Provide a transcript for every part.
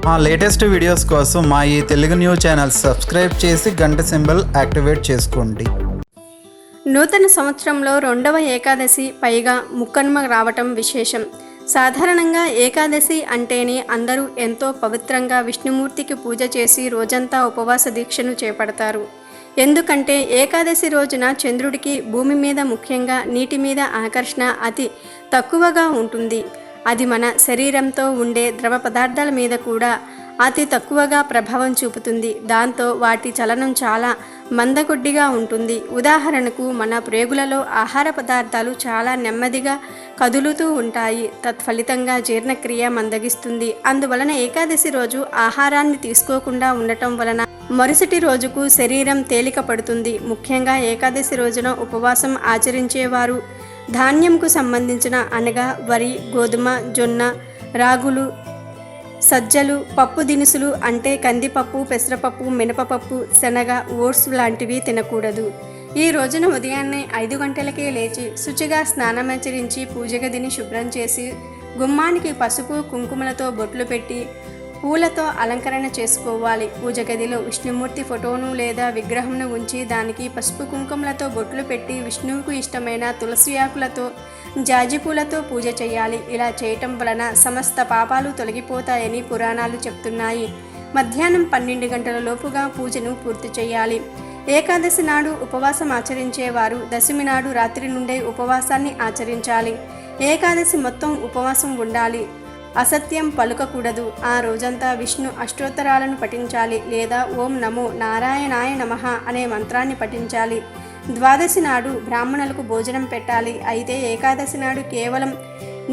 మా latest videos కోసం మా ఈ తెలుగు న్యూస్ ఛానల్ సబ్స్క్రైబ్ చేసి గంట సింబల్ యాక్టివేట్ చేసుకోండి. నూతన సంవత్సరంలో రెండవ ఏకాదశి పైగా ముక్కనుమ రావటం విశేషం. సాధారణంగా ఏకాదశి అంటేనే అందరూ ఎంతో పవిత్రంగా విష్ణుమూర్తికి పూజ చేసి రోజంతా ఉపవాస దీక్షను చేపడతారు. ఎందుకంటే ఏకాదశి రోజున చంద్రుడికి భూమి మీద ముఖ్యంగా నీటి మీద ఆకర్షణ అతి తక్కువగా ఉంటుంది. అది మన శరీరంతో ఉండే ద్రవ పదార్థాల మీద కూడా అతి తక్కువగా ప్రభావం చూపుతుంది. దాంతో వాటి చలనం చాలా మందకొడ్డిగా ఉంటుంది. ఉదాహరణకు మన ప్రేగులలో ఆహార పదార్థాలు చాలా నెమ్మదిగా కదులుతూ ఉంటాయి. తత్ఫలితంగా జీర్ణక్రియ మందగిస్తుంది. అందువలన ఏకాదశి రోజు ఆహారాన్ని తీసుకోకుండా ఉండటం వలన మరుసటి రోజుకు శరీరం తేలిక పడుతుంది. ముఖ్యంగా ఏకాదశి రోజున ఉపవాసం ఆచరించేవారు ధాన్యంకు సంబంధించిన అనగా వరి, గోధుమ, జొన్న, రాగులు, సజ్జలు, పప్పు దినుసులు అంటే కందిపప్పు, పెసరపప్పు, మినపపప్పు, శనగ, ఓట్స్ లాంటివి తినకూడదు. ఈ రోజున ఉదయాన్నే 5 గంటలకే లేచి శుచిగా స్నానమాచరించి పూజ గదిని శుభ్రం చేసి గుమ్మానికి పసుపు కుంకుమలతో బొట్లు పెట్టి పూలతో అలంకరణ చేసుకోవాలి. పూజ గదిలో విష్ణుమూర్తి ఫోటోను లేదా విగ్రహంను ఉంచి దానికి పసుపు కుంకుమలతో బొట్లు పెట్టి విష్ణువుకు ఇష్టమైన తులసి ఆకులతో జాజి పూలతో పూజ చేయాలి. ఇలా చేయటం వలన సమస్త పాపాలు తొలగిపోతాయని పురాణాలు చెప్తున్నాయి. మధ్యాహ్నం 12 గంటల లోపుగా పూజను పూర్తి చేయాలి. ఏకాదశి నాడు ఉపవాసం ఆచరించేవారు దశమి నాడు రాత్రి నుండే ఉపవాసాన్ని ఆచరించాలి. ఏకాదశి మొత్తం ఉపవాసం ఉండాలి. అసత్యం పలుకకూడదు. ఆ రోజంతా విష్ణు అష్టోత్తరాలను పఠించాలి లేదా ఓం నమో నారాయణాయ నమః అనే మంత్రాన్ని పఠించాలి. ద్వాదశి నాడు బ్రాహ్మణులకు భోజనం పెట్టాలి. అయితే ఏకాదశి నాడు కేవలం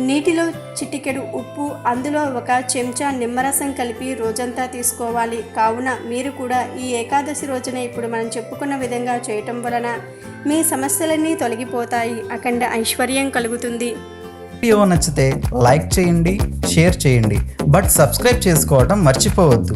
నీటిలో చిటికెడు ఉప్పు, అందులో 1 చెంచా నిమ్మరసం కలిపి రోజంతా తీసుకోవాలి. కావున మీరు కూడా ఈ ఏకాదశి రోజున ఇప్పుడు మనం చెప్పుకున్న విధంగా చేయటం వలన మీ సమస్యలన్నీ తొలగిపోతాయి. అఖండ ఐశ్వర్యం కలుగుతుంది. వీడియో నచ్చితే లైక్ చేయండి, షేర్ చేయండి, బట్ సబ్స్క్రైబ్ చేసుకోవడం మర్చిపోవద్దు.